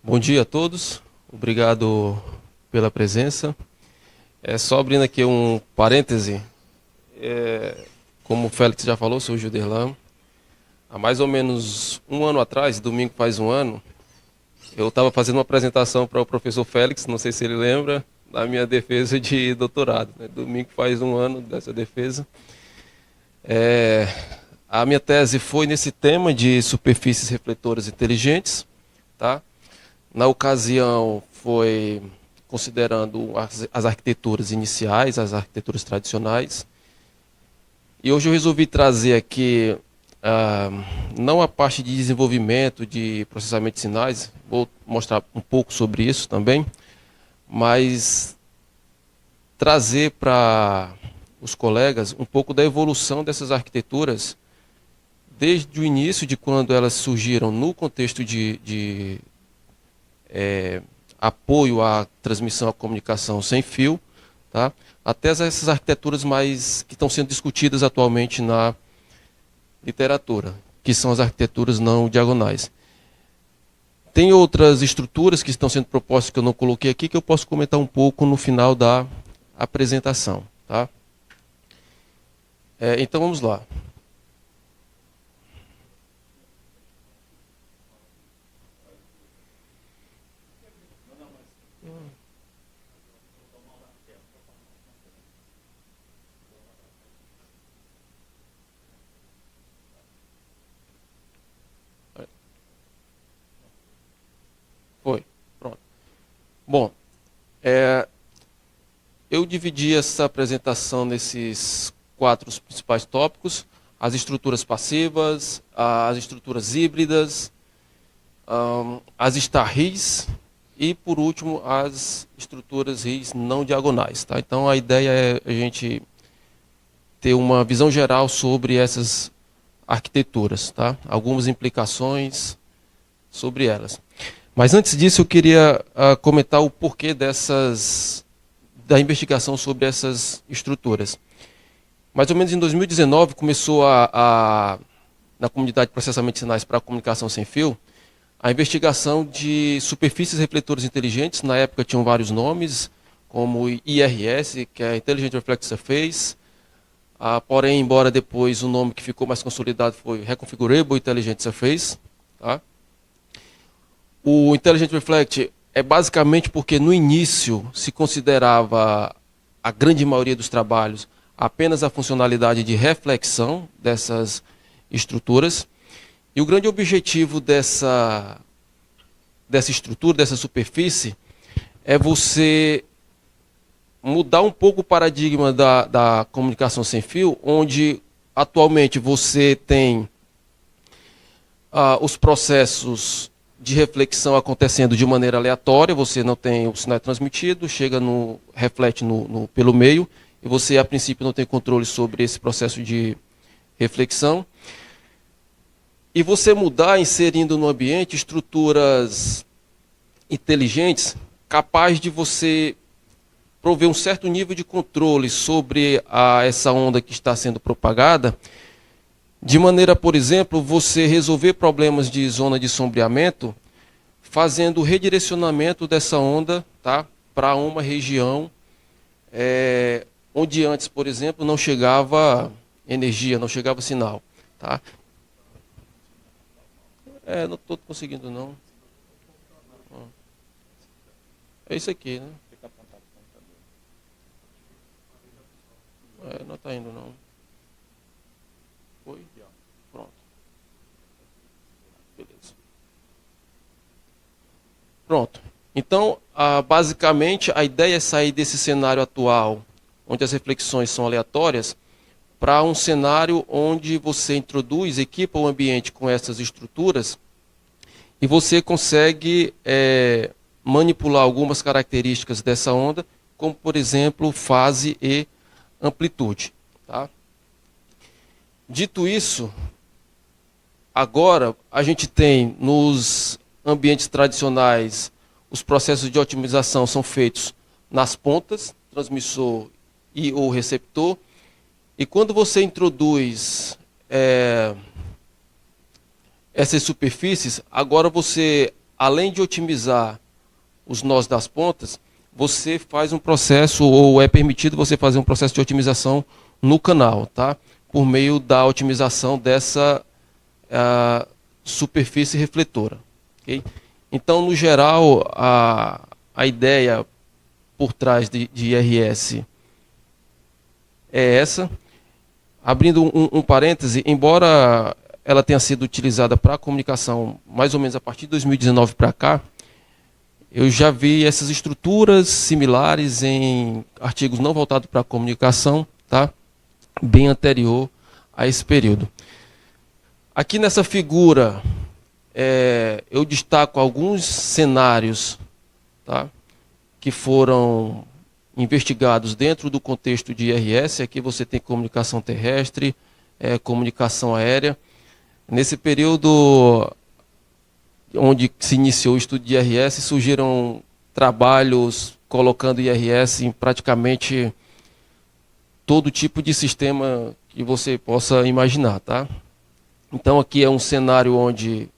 Bom dia a todos, obrigado pela presença. Só abrindo aqui um parêntese, como o Félix já falou, sou o Gilderlan. Há mais ou menos um ano atrás, domingo faz um ano, eu estava fazendo uma apresentação para o professor Félix, não sei se ele lembra, da minha defesa de doutorado. Domingo faz um ano dessa defesa. A minha tese foi nesse tema de superfícies refletoras inteligentes, tá? Na ocasião foi considerando as arquiteturas iniciais, as arquiteturas tradicionais. E hoje eu resolvi trazer aqui não a parte de desenvolvimento de processamento de sinais, vou mostrar um pouco sobre isso também, mas trazer para os colegas um pouco da evolução dessas arquiteturas desde o início de quando elas surgiram no contexto de apoio à transmissão à comunicação sem fio, tá? Até essas arquiteturas mais que estão sendo discutidas atualmente na literatura, que são as arquiteturas não diagonais. Tem outras estruturas que estão sendo propostas que eu não coloquei aqui, que eu posso comentar um pouco no final da apresentação. Tá? Então vamos lá. Foi, pronto. Bom, eu dividi essa apresentação nesses 4 principais tópicos: as estruturas passivas, as estruturas híbridas, as star-RIS e, por último, as estruturas RIS não diagonais. Tá? Então, a ideia é a gente ter uma visão geral sobre essas arquiteturas, tá? Algumas implicações sobre elas. Mas antes disso, eu queria comentar o porquê da investigação sobre essas estruturas. Mais ou menos em 2019, começou na comunidade de processamento de sinais para a comunicação sem fio, a investigação de superfícies refletoras inteligentes. Na época tinham vários nomes, como IRS, que é Intelligent Reflective Surface, porém, embora depois o nome que ficou mais consolidado foi Reconfigurable Intelligent Surface. Tá? O Intelligent Reflect é basicamente porque no início se considerava, a grande maioria dos trabalhos, apenas a funcionalidade de reflexão dessas estruturas. E o grande objetivo dessa estrutura, dessa superfície, é você mudar um pouco o paradigma da comunicação sem fio, onde atualmente você tem os processos de reflexão acontecendo de maneira aleatória, você não tem o sinal transmitido, reflete pelo meio, e você a princípio não tem controle sobre esse processo de reflexão. E você mudar inserindo no ambiente estruturas inteligentes, capaz de você prover um certo nível de controle sobre essa onda que está sendo propagada, de maneira, por exemplo, você resolver problemas de zona de sombreamento, fazendo o redirecionamento dessa onda, tá, para uma região onde antes, por exemplo, não chegava energia, não chegava sinal. Tá? Não estou conseguindo, não. É isso aqui, né? Não está indo, não. Foi? Pronto. Beleza. Pronto. Então, basicamente, a ideia é sair desse cenário atual, onde as reflexões são aleatórias, para um cenário onde você introduz, equipa o ambiente com essas estruturas e você consegue manipular algumas características dessa onda, como, por exemplo, fase e amplitude. Tá? Dito isso, agora a gente tem nos ambientes tradicionais, os processos de otimização são feitos nas pontas, transmissor e ou receptor, e quando você introduz essas superfícies, agora você, além de otimizar os nós das pontas, você faz um processo, ou é permitido você fazer um processo de otimização no canal, tá? Por meio da otimização dessa superfície refletora. Okay? Então, no geral, a ideia por trás de IRS é essa. Abrindo um parêntese, embora ela tenha sido utilizada para a comunicação mais ou menos a partir de 2019 para cá, eu já vi essas estruturas similares em artigos não voltados para a comunicação, tá? Bem anterior a esse período. Aqui nessa figura, eu destaco alguns cenários, tá? Que foram investigados dentro do contexto de IRS. Aqui você tem comunicação terrestre, comunicação aérea. Nesse período onde se iniciou o estudo de IRS, surgiram trabalhos colocando IRS em praticamente todo tipo de sistema que você possa imaginar, tá? Então aqui é um cenário onde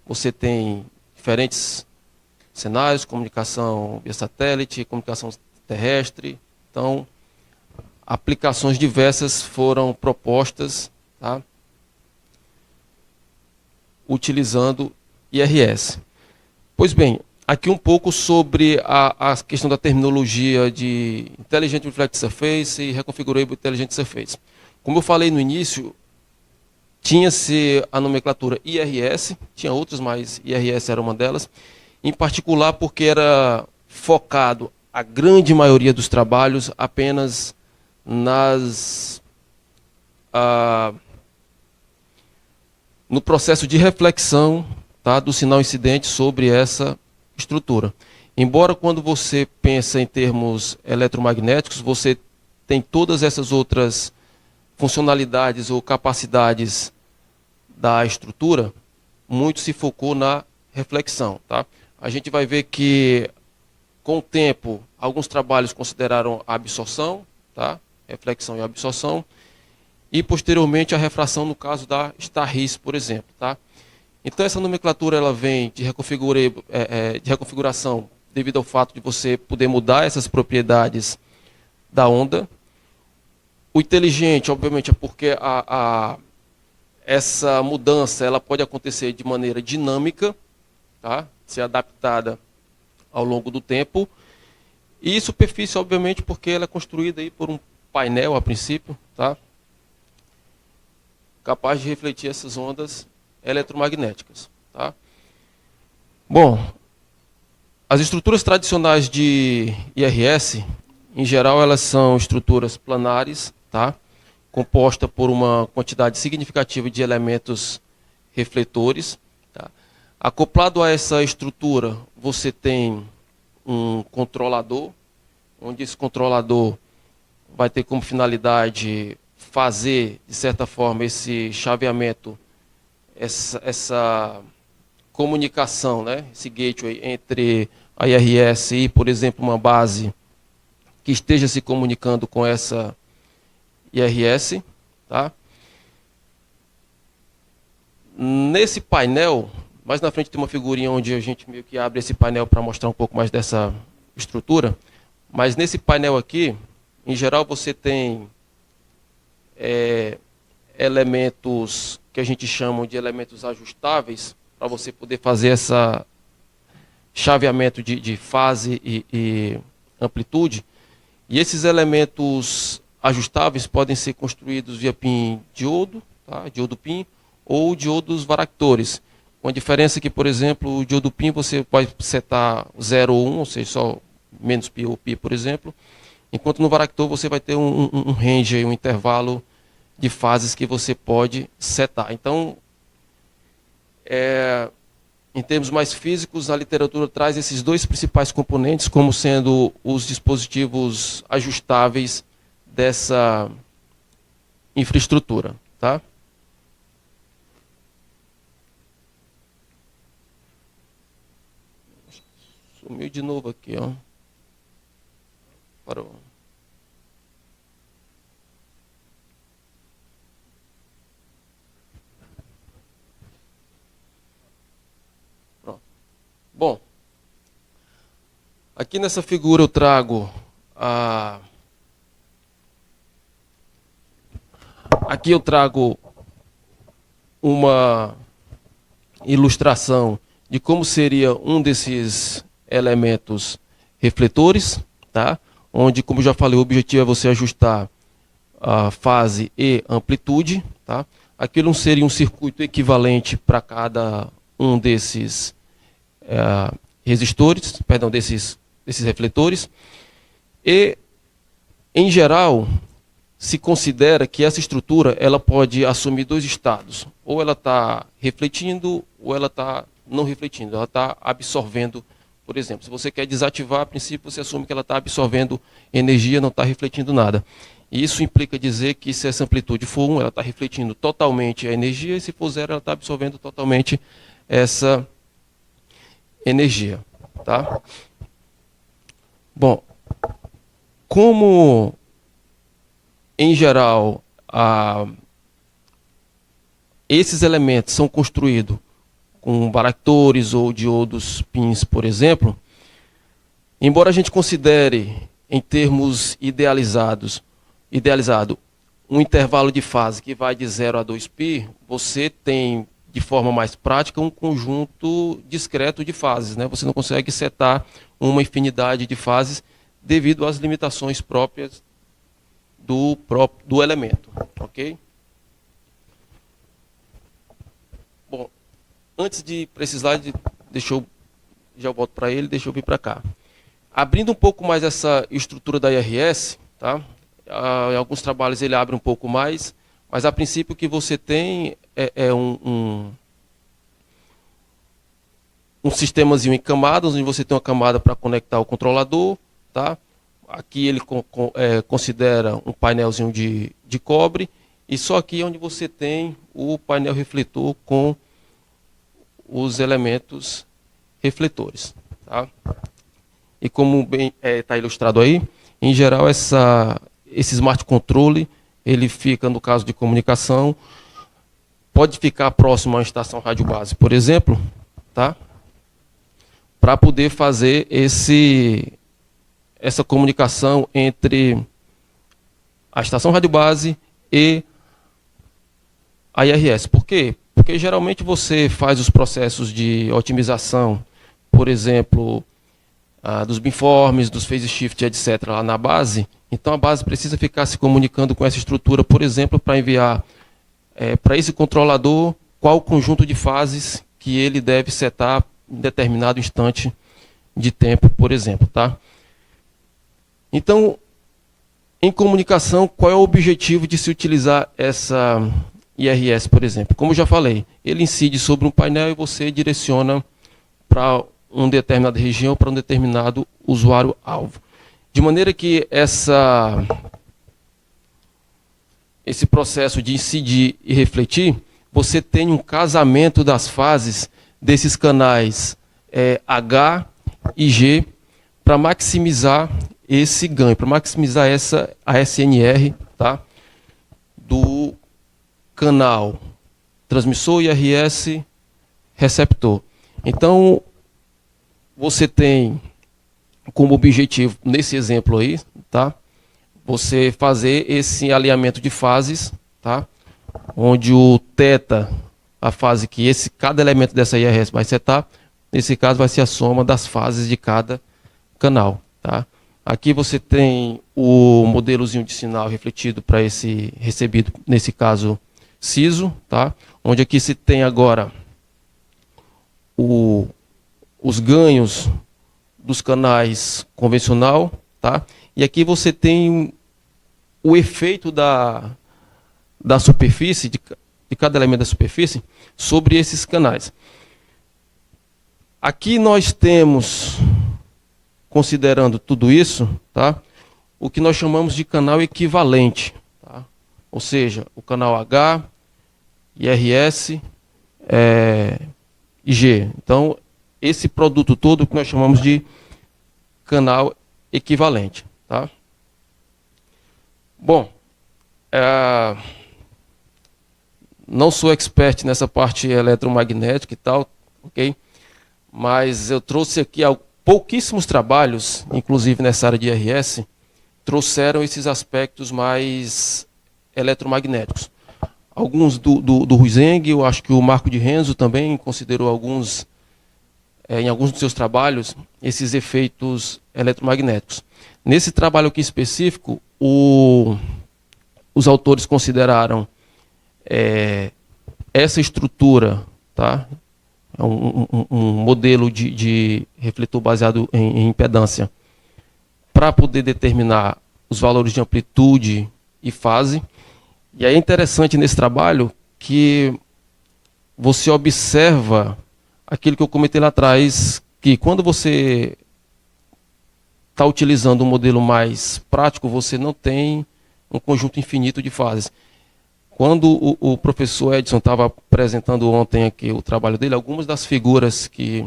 você tem diferentes cenários, comunicação via satélite, comunicação terrestre. Então, aplicações diversas foram propostas, tá? Utilizando IRS. Pois bem, aqui um pouco sobre a questão da terminologia de Intelligent Reflected Surface e Reconfigurable Intelligent Surface. Como eu falei no início, tinha-se a nomenclatura IRS, tinha outras, mas IRS era uma delas, em particular porque era focado a grande maioria dos trabalhos apenas no processo de reflexão, tá, do sinal incidente sobre essa estrutura. Embora quando você pensa em termos eletromagnéticos, você tem todas essas outras funcionalidades ou capacidades da estrutura, muito se focou na reflexão. Tá? A gente vai ver que, com o tempo, alguns trabalhos consideraram a absorção, tá? Reflexão e absorção, e posteriormente a refração no caso da Starrys, por exemplo. Tá? Então essa nomenclatura ela vem de reconfiguração devido ao fato de você poder mudar essas propriedades da onda. O inteligente, obviamente, é porque essa mudança ela pode acontecer de maneira dinâmica, tá? Ser adaptada ao longo do tempo. E superfície, obviamente, porque ela é construída aí por um painel, a princípio, tá? Capaz de refletir essas ondas eletromagnéticas. Tá? Bom, as estruturas tradicionais de IRS, em geral, elas são estruturas planares, tá? Composta por uma quantidade significativa de elementos refletores. Tá? Acoplado a essa estrutura, você tem um controlador, onde esse controlador vai ter como finalidade fazer, de certa forma, esse chaveamento, essa comunicação, né? Esse gateway entre a IRS e, por exemplo, uma base que esteja se comunicando com essa IRS. Tá? Nesse painel, mais na frente tem uma figurinha onde a gente meio que abre esse painel para mostrar um pouco mais dessa estrutura. Mas nesse painel aqui, em geral, você tem elementos que a gente chama de elementos ajustáveis, para você poder fazer esse chaveamento de fase e amplitude. E esses elementos ajustáveis podem ser construídos via PIN diodo, tá? Diodo PIN, ou diodos varactores. Com a diferença que, por exemplo, o diodo PIN você pode setar 0 ou 1, ou seja, só menos pi ou pi, por exemplo. Enquanto no varactor você vai ter um range, um intervalo de fases que você pode setar. Então, em termos mais físicos, a literatura traz esses dois principais componentes como sendo os dispositivos ajustáveis dessa infraestrutura. Tá? Sumiu de novo aqui, ó. Parou. Aqui nessa figura eu trago aqui eu trago uma ilustração de como seria um desses elementos refletores, tá? Onde, como já falei, o objetivo é você ajustar a fase e amplitude, tá? Aquilo seria um circuito equivalente para cada um desses resistores, perdão, desses refletores. E, em geral, se considera que essa estrutura ela pode assumir dois estados. Ou ela está refletindo, ou ela está não refletindo. Ela está absorvendo, por exemplo. Se você quer desativar, a princípio você assume que ela está absorvendo energia, não está refletindo nada. E isso implica dizer que se essa amplitude for 1, ela está refletindo totalmente a energia, e se for 0, ela está absorvendo totalmente essa energia. Tá? Bom, como em geral esses elementos são construídos com baractores ou diodos pins, por exemplo, embora a gente considere em termos idealizado um intervalo de fase que vai de 0 a 2π, você tem de forma mais prática um conjunto discreto de fases, né? Você não consegue setar uma infinidade de fases devido às limitações próprias do elemento, ok? Bom, antes de ir para esse slide, já volto para ele, deixa eu vir para cá. Abrindo um pouco mais essa estrutura da IRS, tá? Em alguns trabalhos ele abre um pouco mais, mas a princípio o que você tem é um sistemazinho em camadas, onde você tem uma camada para conectar o controlador, tá? Aqui ele considera um painelzinho de cobre, e só aqui é onde você tem o painel refletor com os elementos refletores. Tá? E como bem está ilustrado aí, em geral esse Smart Control, ele fica, no caso de comunicação, pode ficar próximo a uma estação rádio base, por exemplo, tá? Para poder fazer essa comunicação entre a estação rádio base e a IRS. Por quê? Porque geralmente você faz os processos de otimização, por exemplo, dos beamforms, dos phase shift, etc., lá na base. Então a base precisa ficar se comunicando com essa estrutura, por exemplo, para enviar para esse controlador qual o conjunto de fases que ele deve setar em determinado instante de tempo, por exemplo. Tá? Então, em comunicação, qual é o objetivo de se utilizar essa IRS, por exemplo? Como eu já falei, ele incide sobre um painel e você direciona para uma determinada região, para um determinado usuário-alvo. De maneira que esse processo de incidir e refletir, você tem um casamento das fases desses canais H e G para maximizar esse ganho, para maximizar a SNR, tá? Do canal transmissor, IRS, receptor. Então, você tem como objetivo, nesse exemplo aí, tá? Você fazer esse alinhamento de fases, tá? Onde o θ, a fase que cada elemento dessa IRS vai setar, nesse caso vai ser a soma das fases de cada canal, tá? Aqui você tem o modelozinho de sinal refletido para esse recebido, nesse caso, CISO, tá? Onde aqui se tem agora os ganhos dos canais convencional, tá? E aqui você tem o efeito da superfície, de cada elemento da superfície, sobre esses canais. Aqui nós temos, considerando tudo isso, tá? O que nós chamamos de canal equivalente. Tá? Ou seja, o canal H, IRS e G. Então, esse produto todo que nós chamamos de canal equivalente. Tá? Bom, não sou expert nessa parte eletromagnética e tal, ok? Mas eu trouxe aqui pouquíssimos trabalhos, inclusive nessa área de IRS, trouxeram esses aspectos mais eletromagnéticos. Alguns do Huizeng, eu acho que o Marco de Renzo também considerou alguns, em alguns dos seus trabalhos, esses efeitos eletromagnéticos. Nesse trabalho aqui específico, os autores consideraram essa estrutura, tá? Um modelo de refletor baseado em impedância, para poder determinar os valores de amplitude e fase. E aí é interessante nesse trabalho que você observa aquilo que eu comentei lá atrás, que quando você está utilizando um modelo mais prático, você não tem um conjunto infinito de fases. Quando o professor Edson estava apresentando ontem aqui o trabalho dele, algumas das figuras que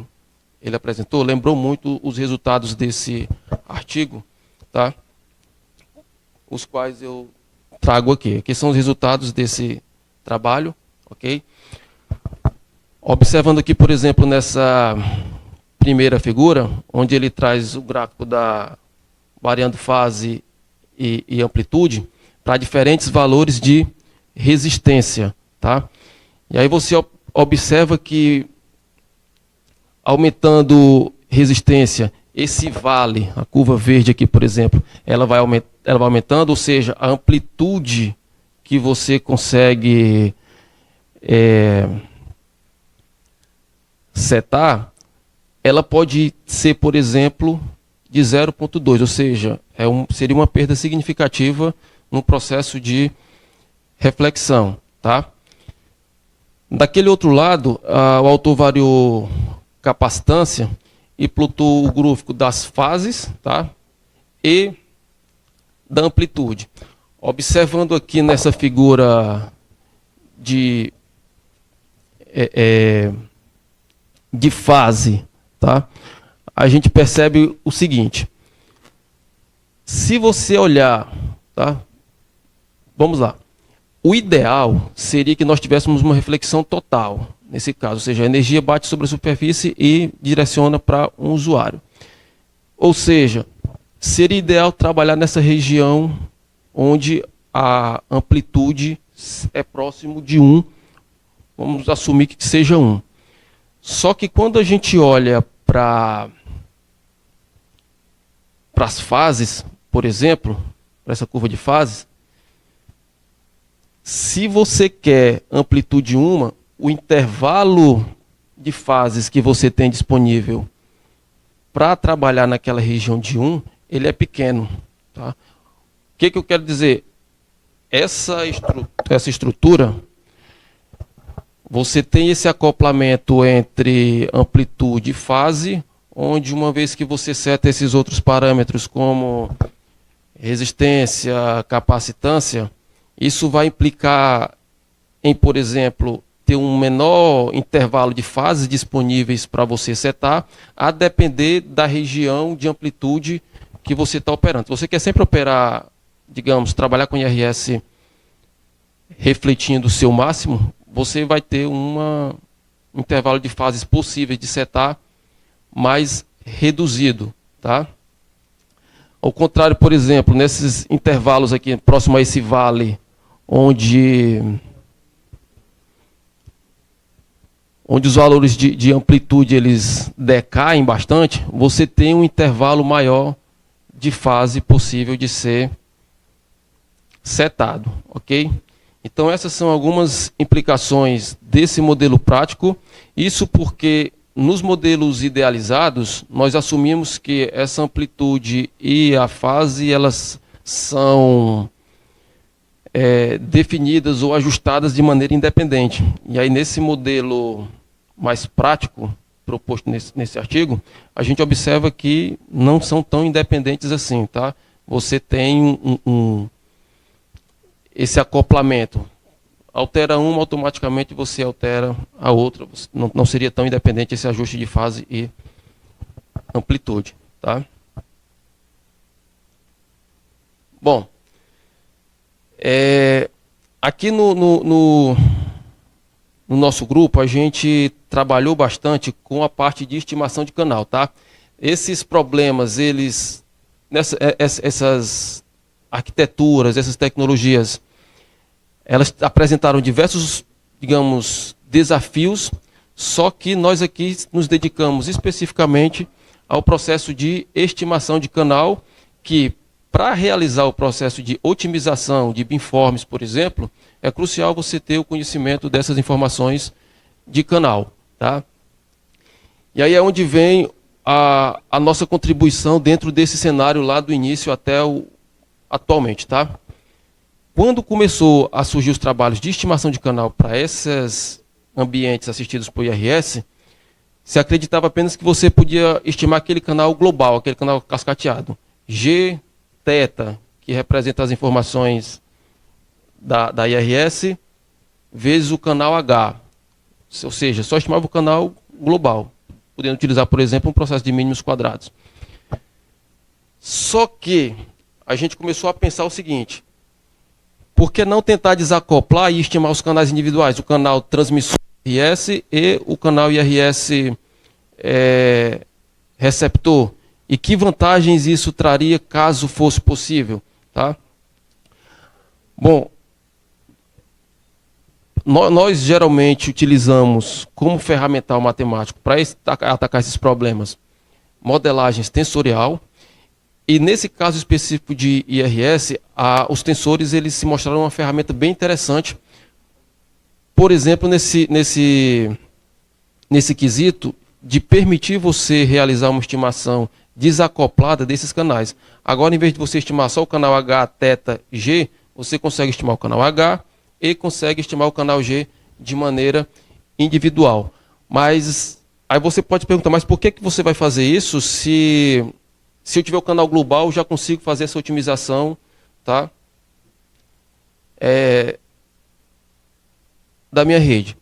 ele apresentou lembrou muito os resultados desse artigo, tá? Os quais eu trago aqui. Aqui são os resultados desse trabalho, ok? Observando aqui, por exemplo, nessa primeira figura, onde ele traz o gráfico da variando fase e amplitude para diferentes valores de resistência, tá? E aí você observa que aumentando resistência, esse vale, a curva verde aqui, por exemplo, ela vai aumentando, ou seja, a amplitude que você consegue setar, ela pode ser, por exemplo, de 0,2, ou seja, seria uma perda significativa no processo de reflexão, tá? Daquele outro lado, o autor variou capacitância e plotou o gráfico das fases, tá? E da amplitude. Observando aqui nessa figura de fase, tá? A gente percebe o seguinte: se você olhar, tá? Vamos lá. O ideal seria que nós tivéssemos uma reflexão total, nesse caso, ou seja, a energia bate sobre a superfície e direciona para um usuário. Ou seja, seria ideal trabalhar nessa região onde a amplitude é próximo de 1, vamos assumir que seja 1. Só que quando a gente olha para as fases, por exemplo, para essa curva de fases, se você quer amplitude 1, o intervalo de fases que você tem disponível para trabalhar naquela região de 1, ele é pequeno. Tá? O que eu quero dizer? Essa estrutura, você tem esse acoplamento entre amplitude e fase, onde uma vez que você seta esses outros parâmetros como resistência, capacitância, isso vai implicar em, por exemplo, ter um menor intervalo de fases disponíveis para você setar, a depender da região de amplitude que você está operando. Você quer sempre operar, digamos, trabalhar com IRS refletindo o seu máximo, você vai ter um intervalo de fases possíveis de setar mais reduzido, tá? Ao contrário, por exemplo, nesses intervalos aqui, próximo a esse vale, onde os valores de amplitude eles decaem bastante, você tem um intervalo maior de fase possível de ser setado, ok? Então essas são algumas implicações desse modelo prático, isso porque nos modelos idealizados, nós assumimos que essa amplitude e a fase, elas são definidas ou ajustadas de maneira independente. E aí, nesse modelo mais prático, proposto nesse artigo, a gente observa que não são tão independentes assim, tá? Você tem esse acoplamento. Altera uma, automaticamente você altera a outra. Não seria tão independente esse ajuste de fase e amplitude, tá? Bom, aqui no nosso grupo, a gente trabalhou bastante com a parte de estimação de canal, tá? Esses problemas, essas arquiteturas, essas tecnologias, elas apresentaram diversos, digamos, desafios, só que nós aqui nos dedicamos especificamente ao processo de estimação de canal, que para realizar o processo de otimização de beamforms, por exemplo, é crucial você ter o conhecimento dessas informações de canal. Tá? E aí é onde vem a nossa contribuição dentro desse cenário lá do início até atualmente. Tá? Quando começou a surgir os trabalhos de estimação de canal para esses ambientes assistidos por IRS, se acreditava apenas que você podia estimar aquele canal global, aquele canal cascateado. G, θ, que representa as informações da IRS, vezes o canal H. Ou seja, só estimava o canal global, podendo utilizar, por exemplo, um processo de mínimos quadrados. Só que a gente começou a pensar o seguinte: por que não tentar desacoplar e estimar os canais individuais, o canal transmissor IRS e o canal IRS receptor? E que vantagens isso traria caso fosse possível? Tá? Bom, nós geralmente utilizamos como ferramental matemático para atacar esses problemas modelagens tensorial. E nesse caso específico de IRS, os tensores eles se mostraram uma ferramenta bem interessante. Por exemplo, nesse quesito de permitir você realizar uma estimação desacoplada desses canais. Agora, em vez de você estimar só o canal H, θ, G, você consegue estimar o canal H e consegue estimar o canal G de maneira individual. Mas aí você pode perguntar, mas por que você vai fazer isso se eu tiver o canal global, eu já consigo fazer essa otimização, tá? Da minha rede.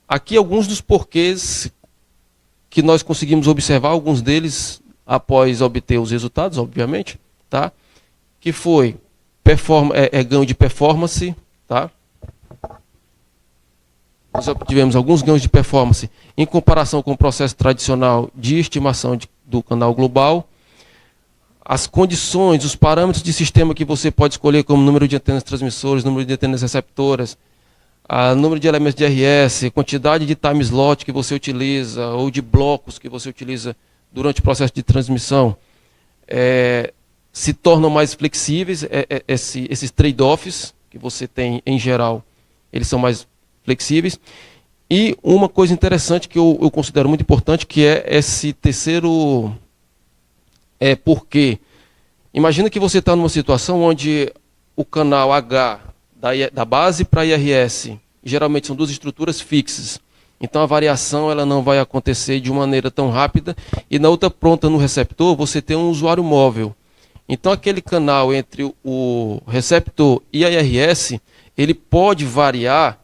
Aqui alguns dos porquês que nós conseguimos observar, alguns deles após obter os resultados, obviamente, tá? Que foi ganho de performance, tá? Nós obtivemos alguns ganhos de performance em comparação com o processo tradicional de estimação do canal global. As condições, os parâmetros de sistema que você pode escolher, como número de antenas transmissoras, número de antenas receptoras, número de elementos de RS, quantidade de time slot que você utiliza, ou de blocos que você utiliza durante o processo de transmissão, se tornam mais flexíveis. Esses trade-offs que você tem em geral, eles são mais flexíveis. E uma coisa interessante que eu considero muito importante, que é esse terceiro porquê. Imagina que você está numa situação onde o canal H da base para IRS, geralmente são duas estruturas fixas. Então a variação ela não vai acontecer de uma maneira tão rápida. E na outra ponta, no receptor, você tem um usuário móvel. Então aquele canal entre o receptor e a IRS, ele pode variar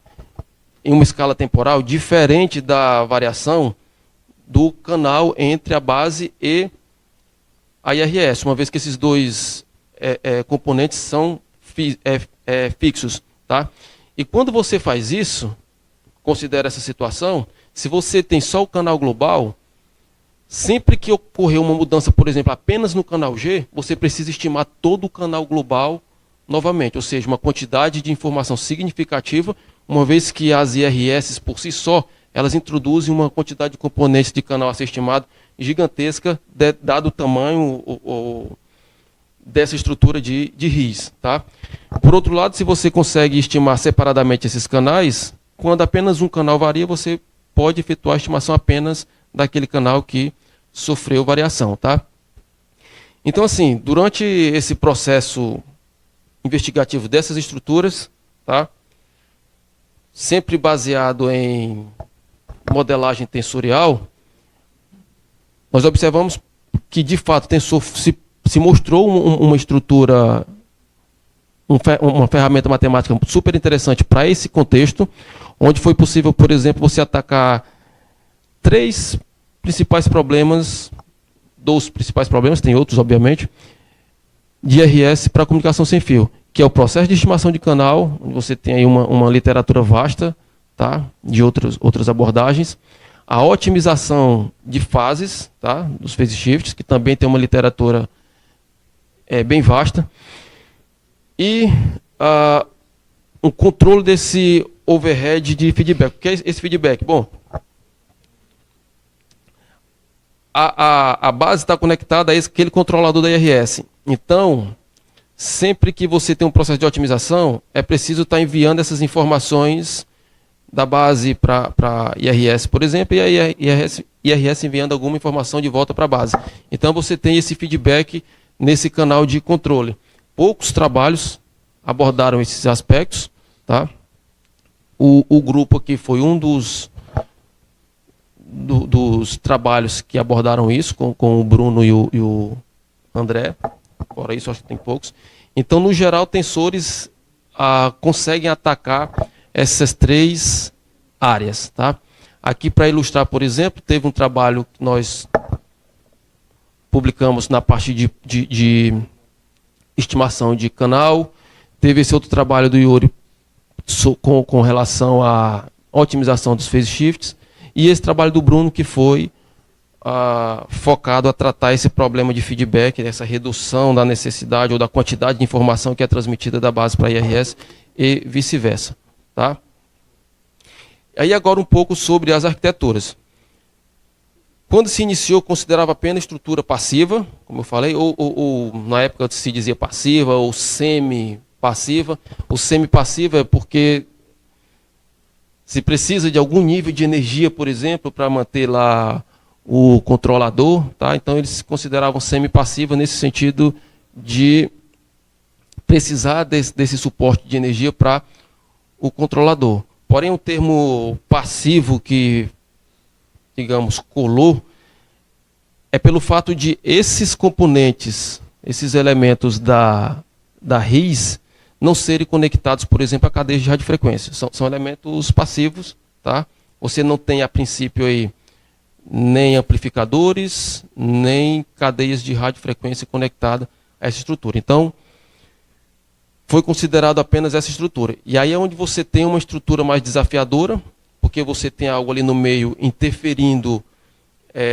em uma escala temporal diferente da variação do canal entre a base e a IRS, uma vez que esses dois componentes são fixos. Tá? E quando você faz isso, considera essa situação, se você tem só o canal global, sempre que ocorrer uma mudança, por exemplo, apenas no canal G, você precisa estimar todo o canal global novamente, ou seja, uma quantidade de informação significativa, uma vez que as IRS por si só, elas introduzem uma quantidade de componentes de canal a ser estimado gigantesca, dado o tamanho dessa estrutura de RIS. Tá? Por outro lado, se você consegue estimar separadamente esses canais, quando apenas um canal varia, você pode efetuar a estimação apenas daquele canal que sofreu variação. Tá? Então, assim, durante esse processo investigativo dessas estruturas, tá? Sempre baseado em modelagem tensorial, nós observamos que, de fato, o tensor se mostrou uma estrutura, uma ferramenta matemática super interessante para esse contexto, onde foi possível, por exemplo, você atacar dos principais problemas, tem outros, obviamente, de IRS para comunicação sem fio, que é o processo de estimação de canal, onde você tem aí uma literatura vasta, tá, de outras abordagens, a otimização de fases, tá? Dos phase shifts, que também tem uma literatura bem vasta, e um controle desse overhead de feedback. O que é esse feedback? Bom, a base está conectada a aquele controlador da IRS. Então, sempre que você tem um processo de otimização, é preciso estar enviando essas informações da base para IRS, por exemplo, e a IRS enviando alguma informação de volta para a base. Então, você tem esse feedback nesse canal de controle. Poucos trabalhos abordaram esses aspectos, tá? O grupo aqui foi um dos trabalhos que abordaram isso, com o Bruno e o André. Fora isso, acho que tem poucos. Então, no geral, tensores conseguem atacar essas três áreas. Tá? Aqui, para ilustrar, por exemplo, teve um trabalho que nós publicamos na parte de estimação de canal. Teve esse outro trabalho do Yuri com relação à otimização dos phase shifts. E esse trabalho do Bruno, que foi focado a tratar esse problema de feedback, essa redução da necessidade ou da quantidade de informação que é transmitida da base para a IRS e vice-versa. Tá? Aí agora um pouco sobre as arquiteturas. Quando se iniciou, considerava apenas estrutura passiva, como eu falei, ou na época se dizia passiva ou semi-passiva. O semi-passiva é porque se precisa de algum nível de energia, por exemplo, para manter lá o controlador, tá? Então eles se consideravam semi-passiva nesse sentido de precisar desse suporte de energia para o controlador. Porém, o termo passivo que, digamos, colou, é pelo fato de esses componentes, esses elementos da RIS, não serem conectados, por exemplo, a cadeias de radiofrequência. São elementos passivos, tá? Você não tem, a princípio, aí, nem amplificadores, nem cadeias de radiofrequência conectadas a essa estrutura. Então, foi considerado apenas essa estrutura. E aí é onde você tem uma estrutura mais desafiadora, porque você tem algo ali no meio interferindo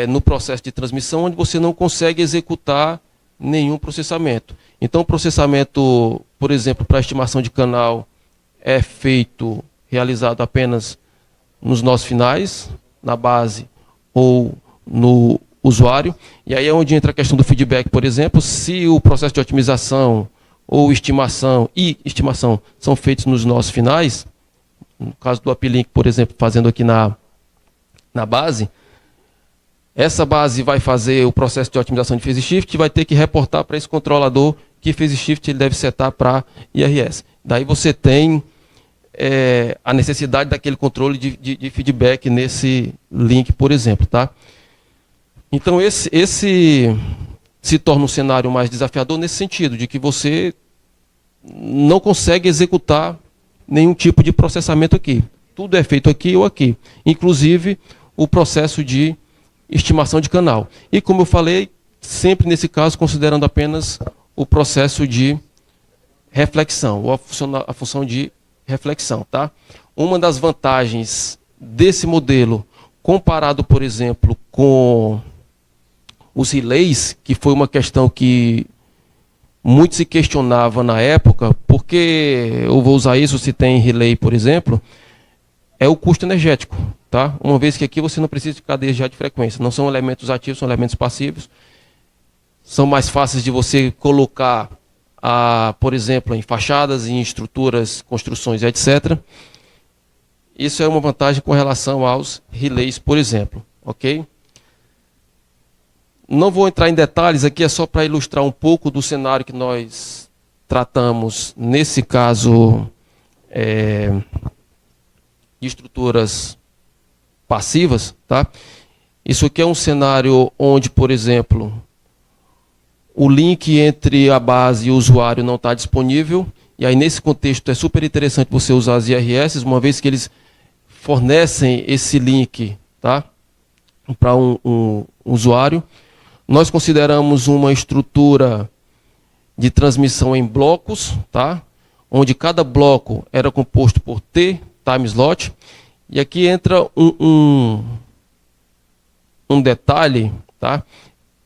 no processo de transmissão, onde você não consegue executar nenhum processamento. Então, o processamento, por exemplo, para estimação de canal, é realizado apenas nos nós finais, na base ou no usuário. E aí é onde entra a questão do feedback, por exemplo, se o processo de otimização ou estimação são feitos nos nós finais, no caso do uplink, por exemplo, fazendo aqui na base, essa base vai fazer o processo de otimização de phase shift e vai ter que reportar para esse controlador que phase shift ele deve setar para IRS. Daí você tem a necessidade daquele controle de feedback nesse link, por exemplo. Tá? Então, esse se torna um cenário mais desafiador nesse sentido, de que você não consegue executar nenhum tipo de processamento aqui. Tudo é feito aqui ou aqui, inclusive o processo de estimação de canal. E, como eu falei, sempre nesse caso, considerando apenas o processo de reflexão, ou a função de reflexão. Tá? Uma das vantagens desse modelo, comparado, por exemplo, com os relays, que foi uma questão que muito se questionava na época, porque eu vou usar isso se tem relay, por exemplo, é o custo energético. Tá? Uma vez que aqui você não precisa de cadeias de radiofrequência, não são elementos ativos, são elementos passivos, são mais fáceis de você colocar, por exemplo, em fachadas, em estruturas, construções, etc. Isso é uma vantagem com relação aos relays, por exemplo. Ok? Não vou entrar em detalhes aqui, é só para ilustrar um pouco do cenário que nós tratamos, nesse caso, de estruturas passivas. Tá? Isso aqui é um cenário onde, por exemplo, o link entre a base e o usuário não está disponível, e aí nesse contexto é super interessante você usar as IRS, uma vez que eles fornecem esse link, tá, para um usuário. Nós consideramos uma estrutura de transmissão em blocos, tá, onde cada bloco era composto por T, time slot, e aqui entra um um detalhe, tá?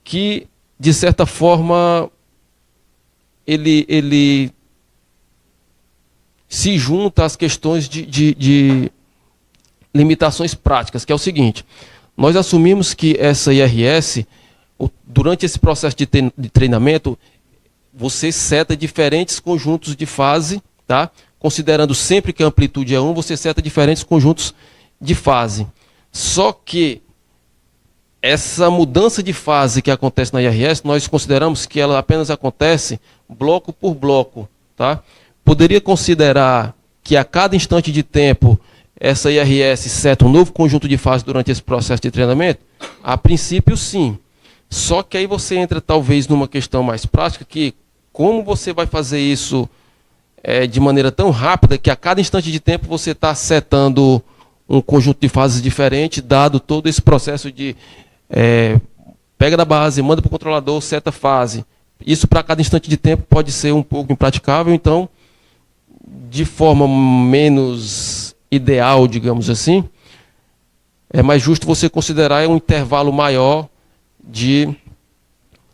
Que, de certa forma, ele se junta às questões de limitações práticas, que é o seguinte: nós assumimos que essa IRS, durante esse processo de treinamento, você seta diferentes conjuntos de fase, tá? Considerando sempre que a amplitude é 1, você seta diferentes conjuntos de fase. Só que essa mudança de fase que acontece na IRS, nós consideramos que ela apenas acontece bloco por bloco, tá? Poderia considerar que a cada instante de tempo essa IRS seta um novo conjunto de fases durante esse processo de treinamento? A princípio, sim. Só que aí você entra talvez numa questão mais prática, que como você vai fazer isso de maneira tão rápida que a cada instante de tempo você está setando um conjunto de fases diferente, dado todo esse processo de pega da base, manda para o controlador, seta fase. Isso para cada instante de tempo pode ser um pouco impraticável, então, de forma menos ideal, digamos assim, é mais justo você considerar um intervalo maior de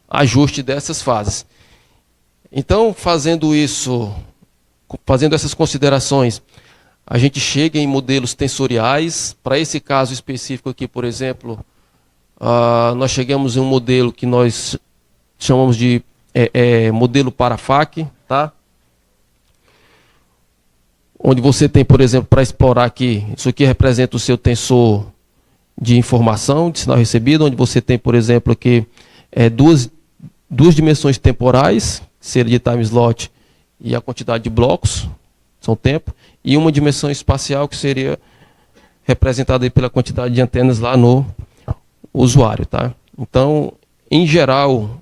ajuste dessas fases. Então, fazendo essas considerações, a gente chega em modelos tensoriais. Para esse caso específico aqui, por exemplo, nós chegamos em um modelo que nós chamamos de modelo Parafac, tá? Onde você tem, por exemplo, para explorar aqui, isso aqui representa o seu tensor de informação, de sinal recebido, onde você tem, por exemplo, aqui duas dimensões temporais, que seria de time slot e a quantidade de blocos, são tempo, e uma dimensão espacial, que seria representada aí pela quantidade de antenas lá no usuário, tá? Então, em geral,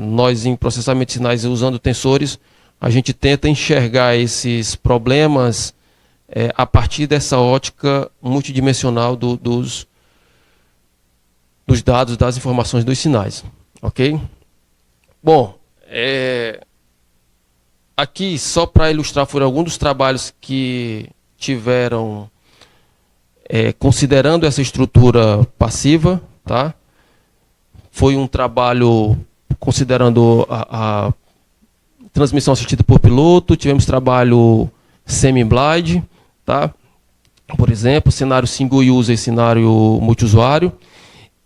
nós em processamento de sinais usando tensores, a gente tenta enxergar esses problemas a partir dessa ótica multidimensional dos dados, das informações dos sinais. Ok? Bom, aqui, só para ilustrar, foram alguns dos trabalhos que tiveram considerando essa estrutura passiva, tá? Foi um trabalho considerando a transmissão assistida por piloto, tivemos trabalho semi-blind, tá? Por exemplo, cenário single user e cenário multiusuário.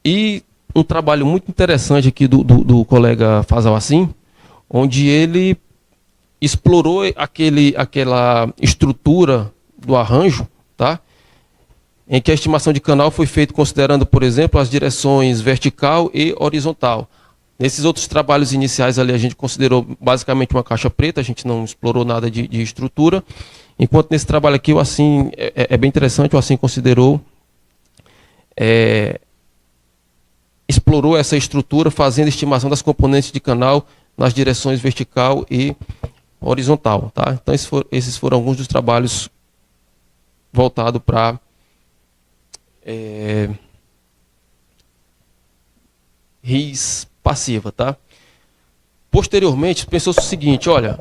E um trabalho muito interessante aqui do colega Fazal Assim, onde ele explorou aquela estrutura do arranjo, tá? Em que a estimação de canal foi feita considerando, por exemplo, as direções vertical e horizontal. Nesses outros trabalhos iniciais ali a gente considerou basicamente uma caixa preta, a gente não explorou nada de estrutura, enquanto nesse trabalho aqui o Assim é bem interessante, o Assim considerou, explorou essa estrutura fazendo estimação das componentes de canal nas direções vertical e horizontal, tá? Então esses foram alguns dos trabalhos voltados para RIS passiva, tá? Posteriormente, pensou o seguinte: olha,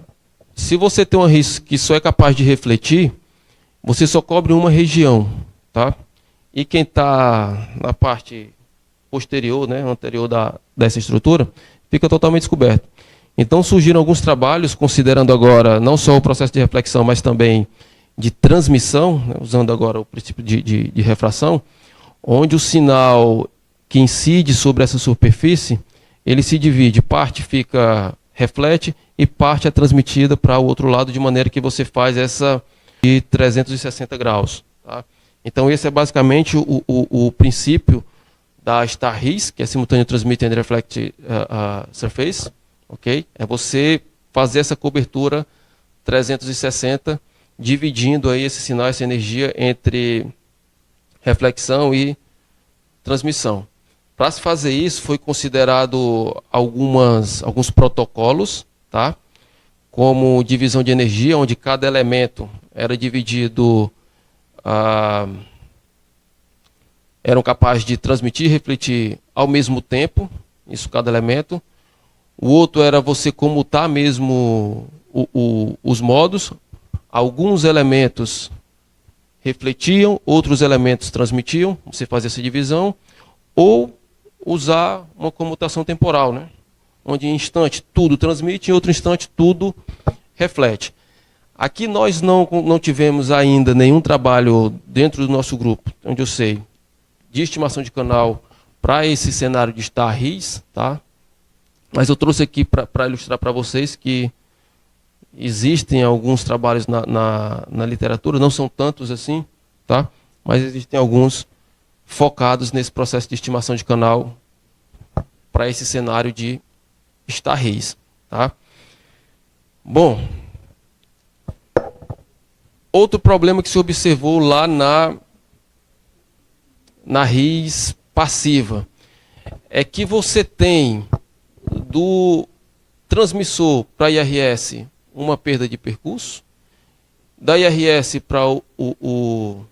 se você tem uma RIS que só é capaz de refletir, você só cobre uma região, tá? E quem está na parte posterior, né, anterior dessa estrutura, fica totalmente descoberto. Então surgiram alguns trabalhos, considerando agora não só o processo de reflexão, mas também de transmissão, né, usando agora o princípio de refração, onde o sinal que incide sobre essa superfície, ele se divide, parte reflete e parte é transmitida para o outro lado, de maneira que você faz essa de 360 graus. Tá? Então esse é basicamente o princípio da Star RIS, que é Simultaneous Transmit and Reflect Surface. Okay? É você fazer essa cobertura 360, dividindo aí esse sinal, essa energia entre reflexão e transmissão. Para se fazer isso, foi considerado alguns protocolos, tá? Como divisão de energia, onde cada elemento era dividido, eram capazes de transmitir e refletir ao mesmo tempo, isso cada elemento. O outro era você comutar mesmo os modos. Alguns elementos refletiam, outros elementos transmitiam, você fazia essa divisão. ou usar uma comutação temporal, né? Onde em instante tudo transmite, em outro instante tudo reflete. Aqui nós não tivemos ainda nenhum trabalho dentro do nosso grupo, onde eu sei, de estimação de canal para esse cenário de Star-RIS, tá? Mas eu trouxe aqui para ilustrar para vocês que existem alguns trabalhos na literatura, não são tantos assim, tá? Mas existem alguns focados nesse processo de estimação de canal para esse cenário de Star-RIS, tá? Bom, outro problema que se observou lá na RIS passiva é que você tem do transmissor para IRS uma perda de percurso, da IRS para o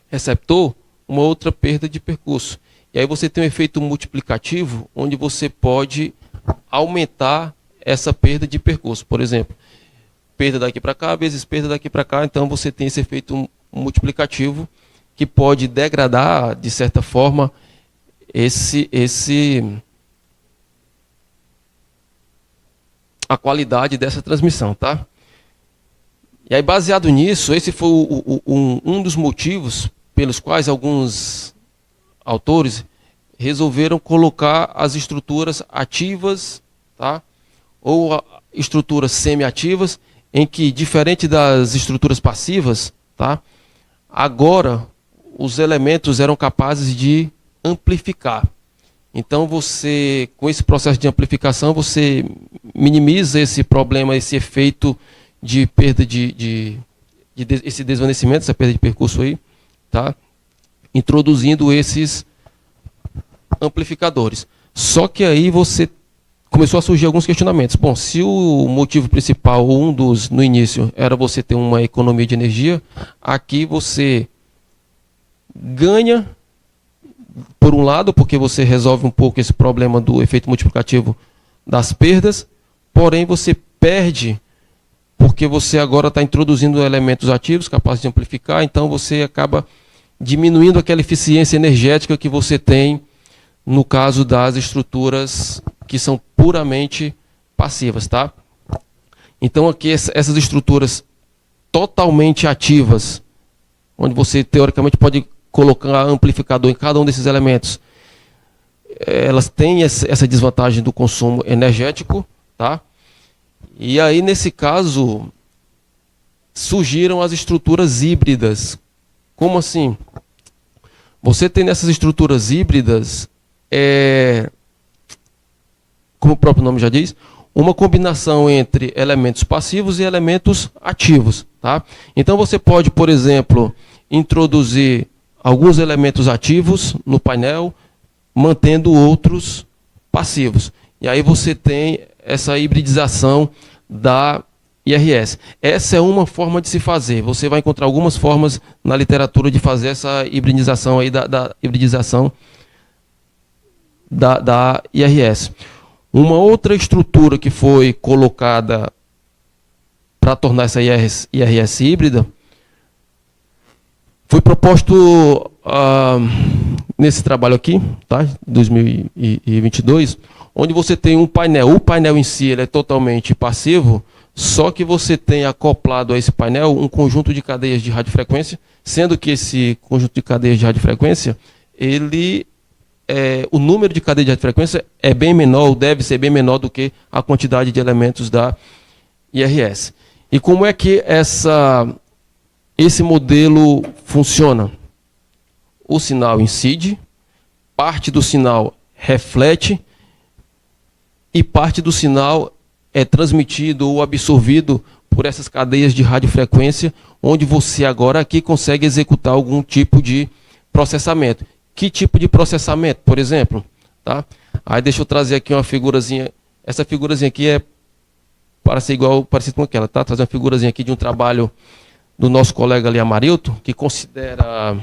receptor uma outra perda de percurso. E aí você tem um efeito multiplicativo onde você pode aumentar essa perda de percurso. Por exemplo, perda daqui para cá vezes perda daqui para cá, então você tem esse efeito multiplicativo que pode degradar, de certa forma, a qualidade dessa transmissão, tá? E aí, baseado nisso, esse foi um dos motivos pelos quais alguns autores resolveram colocar as estruturas ativas, tá? Ou estruturas semi-ativas, em que, diferente das estruturas passivas, tá? Agora os elementos eram capazes de amplificar. Então você, com esse processo de amplificação, você minimiza esse problema, esse efeito de perda esse desvanecimento, essa perda de percurso aí, tá? Introduzindo esses amplificadores. Só que aí você começou a surgir alguns questionamentos. Bom, se o motivo principal, ou um dos no início, era você ter uma economia de energia, aqui você ganha, por um lado, porque você resolve um pouco esse problema do efeito multiplicativo das perdas, porém você perde porque você agora está introduzindo elementos ativos capazes de amplificar, então você acaba diminuindo aquela eficiência energética que você tem no caso das estruturas que são puramente passivas, tá? Então aqui essas estruturas totalmente ativas, onde você teoricamente pode colocar amplificador em cada um desses elementos, elas têm essa desvantagem do consumo energético, tá? E aí, nesse caso, surgiram as estruturas híbridas. Como assim? Você tem nessas estruturas híbridas, como o próprio nome já diz, uma combinação entre elementos passivos e elementos ativos, tá? Então você pode, por exemplo, introduzir alguns elementos ativos no painel, mantendo outros passivos. E aí você tem essa hibridização da IRS. Essa é uma forma de se fazer. Você vai encontrar algumas formas na literatura de fazer essa hibridização aí da hibridização da IRS. Uma outra estrutura que foi colocada para tornar essa IRS híbrida foi proposto nesse trabalho aqui, tá, 2022, onde você tem um painel. O painel em si ele é totalmente passivo, só que você tem acoplado a esse painel um conjunto de cadeias de radiofrequência, sendo que esse conjunto de cadeias de radiofrequência, o número de cadeias de radiofrequência é bem menor, ou deve ser bem menor do que a quantidade de elementos da IRS. E como é que esse modelo funciona? O sinal incide, parte do sinal reflete e parte do sinal é transmitido ou absorvido por essas cadeias de radiofrequência, onde você agora aqui consegue executar algum tipo de processamento. Que tipo de processamento, por exemplo? Tá? Aí deixa eu trazer aqui uma figurazinha. Essa figurazinha aqui é para ser parecida com aquela, tá? Trazer uma figurazinha aqui de um trabalho do nosso colega ali, Amarilton, que considera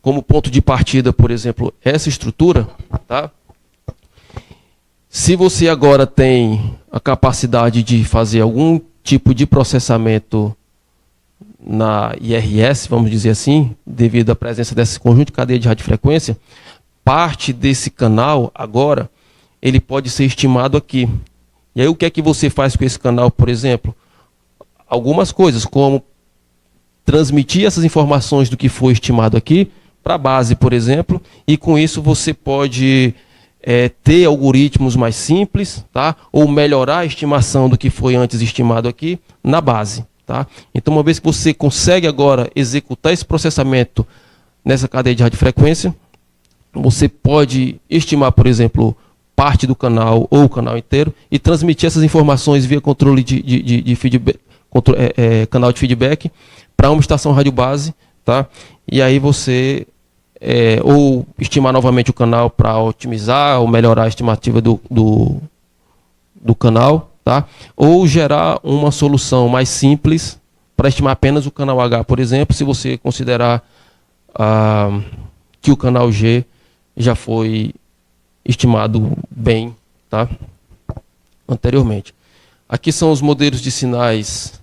como ponto de partida, por exemplo, essa estrutura, tá? Se você agora tem a capacidade de fazer algum tipo de processamento na IRS, vamos dizer assim, devido à presença desse conjunto de cadeia de radiofrequência, parte desse canal, agora, ele pode ser estimado aqui. E aí o que é que você faz com esse canal, por exemplo? Algumas coisas, como transmitir essas informações do que foi estimado aqui para a base, por exemplo, e com isso você pode ter algoritmos mais simples, tá? Ou melhorar a estimação do que foi antes estimado aqui na base. Tá? Então, uma vez que você consegue agora executar esse processamento nessa cadeia de radiofrequência, você pode estimar, por exemplo, parte do canal ou o canal inteiro e transmitir essas informações via controle de feedback, canal de feedback para uma estação rádio base, tá? E aí você ou estimar novamente o canal para otimizar ou melhorar a estimativa do canal, tá? Ou gerar uma solução mais simples para estimar apenas o canal H, por exemplo, se você considerar que o canal G já foi estimado bem, tá? Anteriormente. Aqui são os modelos de sinais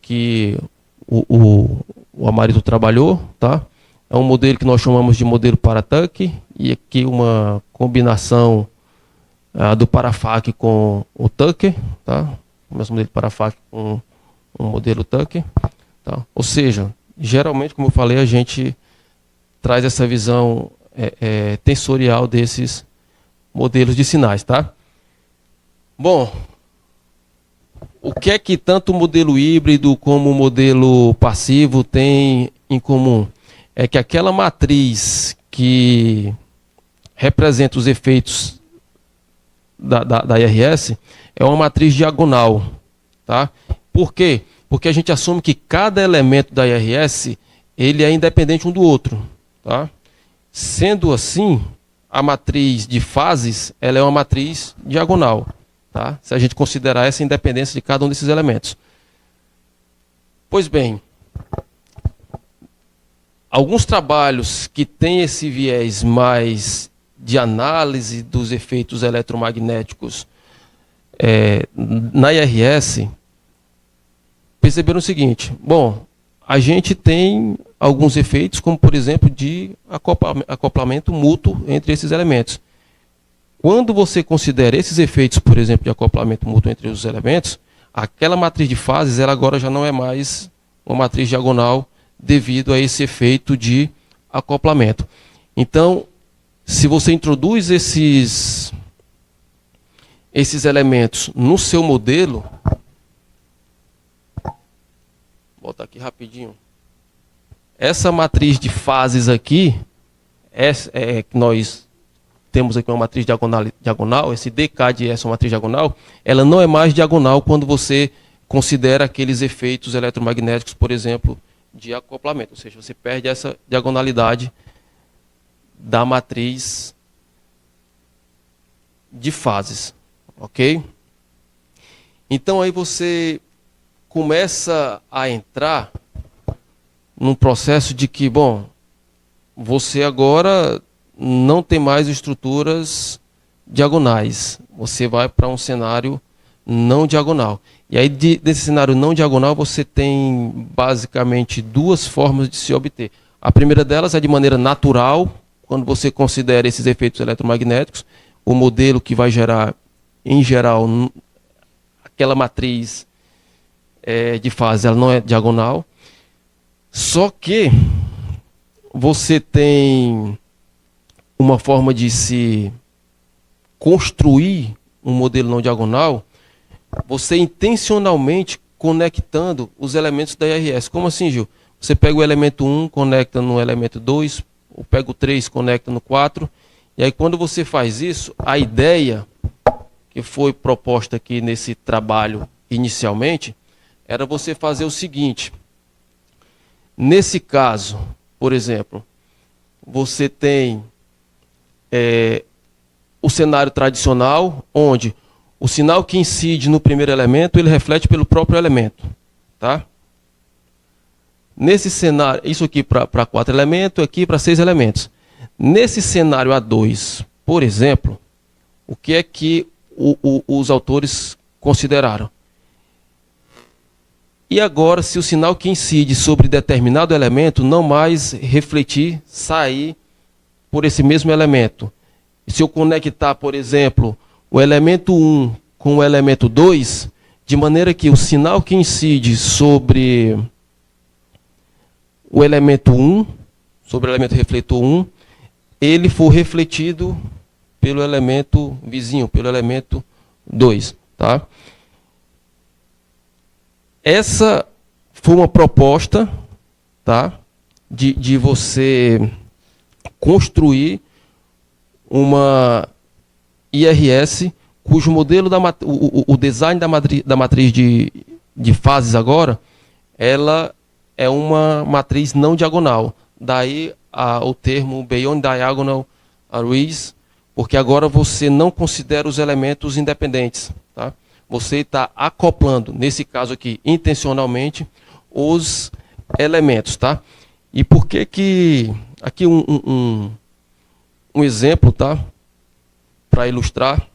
que o Amarito trabalhou, tá? É um modelo que nós chamamos de modelo Paratanque, e aqui uma combinação do Parafac com o Tucker, tá? O mesmo modelo Parafac com um modelo Tucker, tá? Ou seja, geralmente, como eu falei, a gente traz essa visão tensorial desses modelos de sinais, tá? Bom, o que é que tanto o modelo híbrido como o modelo passivo têm em comum? É que aquela matriz que representa os efeitos da IRS é uma matriz diagonal, tá? Por quê? Porque a gente assume que cada elemento da IRS ele é independente um do outro, tá? Sendo assim, a matriz de fases ela é uma matriz diagonal, tá? Se a gente considerar essa independência de cada um desses elementos. Pois bem, alguns trabalhos que têm esse viés mais de análise dos efeitos eletromagnéticos na IRS perceberam o seguinte: bom, a gente tem alguns efeitos, como por exemplo de acoplamento mútuo entre esses elementos. Quando você considera esses efeitos, por exemplo, de acoplamento mútuo entre os elementos, aquela matriz de fases ela agora já não é mais uma matriz diagonal devido a esse efeito de acoplamento. Então, se você introduz esses elementos no seu modelo, vou botar aqui rapidinho. Essa matriz de fases aqui, que nós temos aqui uma matriz diagonal, esse DK de S é uma matriz diagonal, ela não é mais diagonal quando você considera aqueles efeitos eletromagnéticos, por exemplo, de acoplamento. Ou seja, você perde essa diagonalidade da matriz de fases, ok? Então aí você começa a entrar num processo de que, bom, você agora não tem mais estruturas diagonais, você vai para um cenário não diagonal. E aí desse cenário não diagonal você tem basicamente duas formas de se obter. A primeira delas é de maneira natural, quando você considera esses efeitos eletromagnéticos, o modelo que vai gerar, em geral, aquela matriz de fase, ela não é diagonal. Só que você tem uma forma de se construir um modelo não diagonal, você intencionalmente conectando os elementos da IRS. Como assim, Gil? Você pega o elemento 1, conecta no elemento 2, ou pega o 3, conecta no 4, e aí quando você faz isso, a ideia que foi proposta aqui nesse trabalho inicialmente, era você fazer o seguinte: nesse caso, por exemplo, você tem o cenário tradicional, onde o sinal que incide no primeiro elemento, ele reflete pelo próprio elemento, tá? Nesse cenário, isso aqui para 4 elementos, aqui para 6 elementos. Nesse cenário A2, por exemplo, o que é que os autores consideraram? E agora, se o sinal que incide sobre determinado elemento não mais refletir, sair por esse mesmo elemento. Se eu conectar, por exemplo, o elemento 1 com o elemento 2, de maneira que o sinal que incide sobre o elemento 1, sobre o elemento refletor 1, ele for refletido pelo elemento vizinho, pelo elemento 2. Tá? Essa foi uma proposta, tá, de você construir uma IRS cujo modelo, o design da matriz de fases agora, ela é uma matriz não diagonal. Daí o termo Beyond Diagonal Arrays, porque agora você não considera os elementos independentes. Tá? Você está acoplando, nesse caso aqui, intencionalmente, os elementos. Tá? E por que aqui um exemplo, tá? Para ilustrar.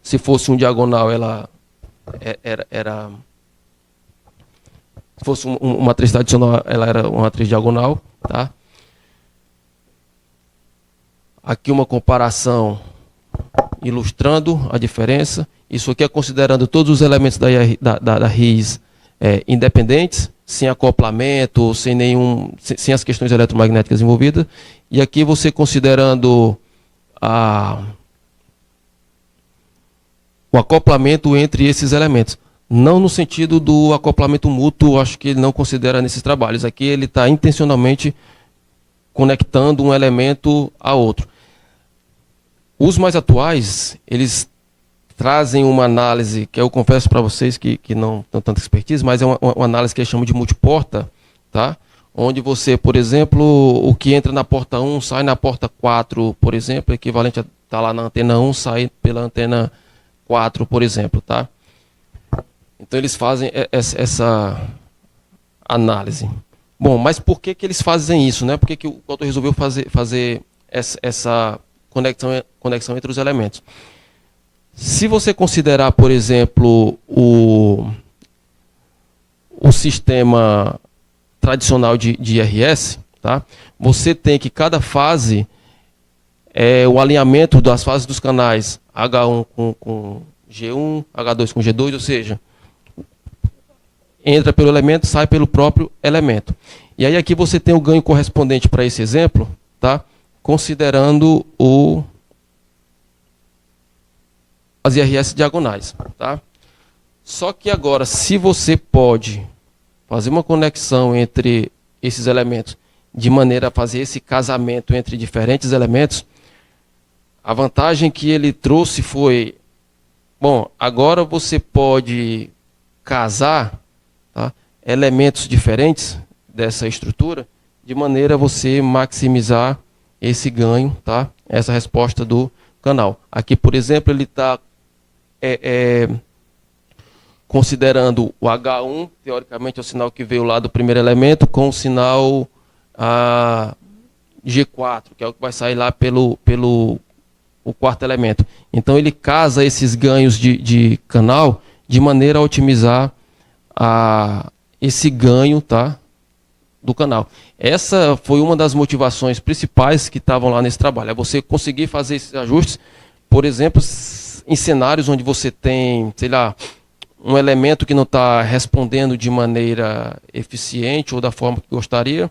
Se fosse um diagonal, ela era se fosse uma matriz tradicional, ela era uma matriz diagonal. Tá? Aqui uma comparação ilustrando a diferença. Isso aqui é considerando todos os elementos da RIS independentes, sem acoplamento, sem as questões eletromagnéticas envolvidas. E aqui você considerando o acoplamento entre esses elementos. Não no sentido do acoplamento mútuo, acho que ele não considera nesses trabalhos. Aqui ele está intencionalmente conectando um elemento a outro. Os mais atuais, eles trazem uma análise, que eu confesso para vocês que não tem tanta expertise, mas é uma análise que eles chamam de multiporta, tá? Onde você, por exemplo, o que entra na porta 1 sai na porta 4, por exemplo, equivalente a estar lá na antena 1, sai pela antena 4, por exemplo. Tá? Então eles fazem essa análise. Bom, mas por que eles fazem isso? Né? Por que o Coulter resolveu fazer essa conexão entre os elementos? Se você considerar, por exemplo, o sistema tradicional de IRS, tá? Você tem que cada fase o alinhamento das fases dos canais H1 com G1, H2 com G2, ou seja, entra pelo elemento, sai pelo próprio elemento. E aí aqui você tem o ganho correspondente para esse exemplo, tá? Considerando as IRS diagonais. Tá? Só que agora, se você pode fazer uma conexão entre esses elementos, de maneira a fazer esse casamento entre diferentes elementos, a vantagem que ele trouxe foi, bom, agora você pode casar, tá, elementos diferentes dessa estrutura, de maneira a você maximizar esse ganho, tá, essa resposta do canal. Aqui, por exemplo, ele está considerando o H1, teoricamente é o sinal que veio lá do primeiro elemento, com o sinal G4, que é o que vai sair lá pelo o quarto elemento. Então ele casa esses ganhos de canal de maneira a otimizar esse ganho, tá, do canal. Essa foi uma das motivações principais que estavam lá nesse trabalho. É você conseguir fazer esses ajustes, por exemplo, em cenários onde você tem, sei lá, um elemento que não está respondendo de maneira eficiente ou da forma que gostaria.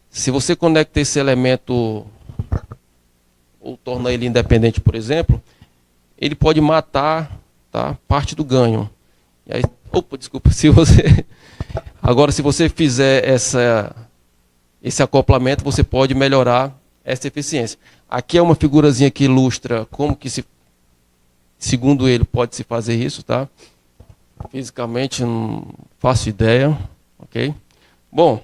Se você conecta esse elemento ou torna ele independente, por exemplo, ele pode matar, tá, parte do ganho. E aí, desculpa, agora se você fizer esse acoplamento, você pode melhorar essa eficiência. Aqui é uma figurazinha que ilustra como que segundo ele, pode se fazer isso, tá? Fisicamente não faço ideia, ok? Bom,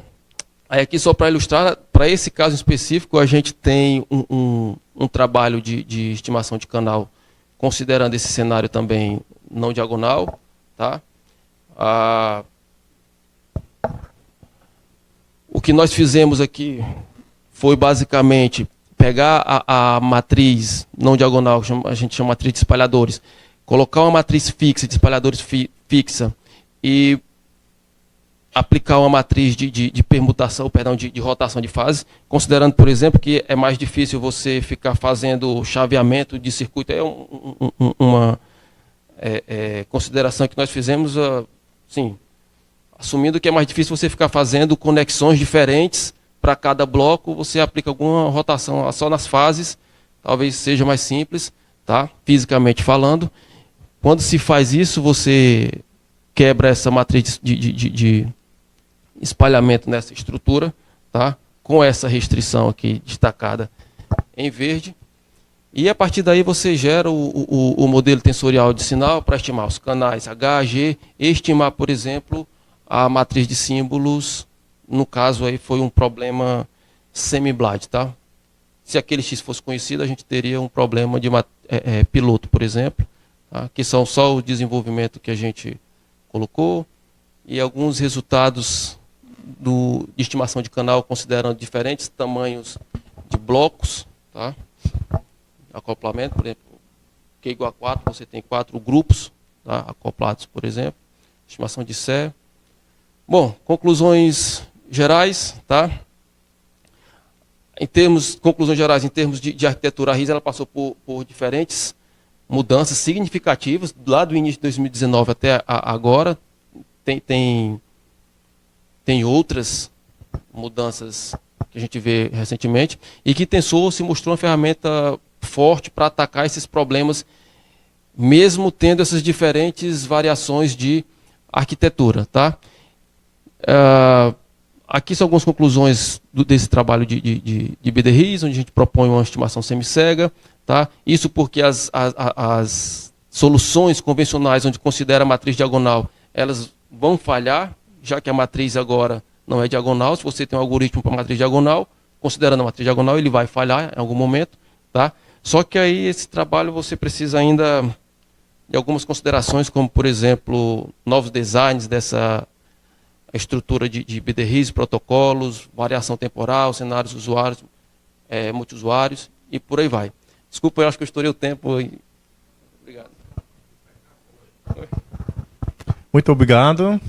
aí aqui só para ilustrar, para esse caso específico, a gente tem um trabalho de estimação de canal, considerando esse cenário também não diagonal, tá? O que nós fizemos aqui foi basicamente pegar a matriz não diagonal, que a gente chama de matriz de espalhadores, colocar uma matriz fixa de espalhadores fixa e aplicar uma matriz de permutação, perdão, de rotação de fase, considerando, por exemplo, que é mais difícil você ficar fazendo chaveamento de circuito. É uma consideração que nós fizemos, sim, assumindo que é mais difícil você ficar fazendo conexões diferentes para cada bloco, você aplica alguma rotação só nas fases, talvez seja mais simples, tá? Fisicamente falando. Quando se faz isso, você quebra essa matriz de espalhamento nessa estrutura, tá? Com essa restrição aqui destacada em verde. E a partir daí você gera o modelo tensorial de sinal para estimar os canais H, G, e estimar, por exemplo, a matriz de símbolos. No caso aí foi um problema semi-Blade, tá? Se aquele X fosse conhecido, a gente teria um problema de piloto, por exemplo, tá? Que são só o desenvolvimento que a gente colocou e alguns resultados de estimação de canal considerando diferentes tamanhos de blocos, tá? Acoplamento, por exemplo, Q igual a 4, você tem 4 grupos, tá? Acoplados, por exemplo, estimação de Sé. Bom, conclusões gerais, tá? Conclusões gerais, em termos de arquitetura, a RIS ela passou por diferentes mudanças significativas, lá do início de 2019 até agora. Tem outras mudanças que a gente vê recentemente, e que Tensor se mostrou uma ferramenta forte para atacar esses problemas, mesmo tendo essas diferentes variações de arquitetura, tá? Aqui são algumas conclusões desse trabalho de BDRIS, onde a gente propõe uma estimação semi-cega, tá? Isso porque as soluções convencionais, onde considera a matriz diagonal, elas vão falhar, já que a matriz agora não é diagonal. Se você tem um algoritmo para matriz diagonal, considerando a matriz diagonal, ele vai falhar em algum momento, tá? Só que aí esse trabalho você precisa ainda de algumas considerações, como, por exemplo, novos designs dessa estrutura de BDRIS, protocolos, variação temporal, cenários usuários, multiusuários e por aí vai. Desculpa, eu acho que eu estourei o tempo. Obrigado. Muito obrigado.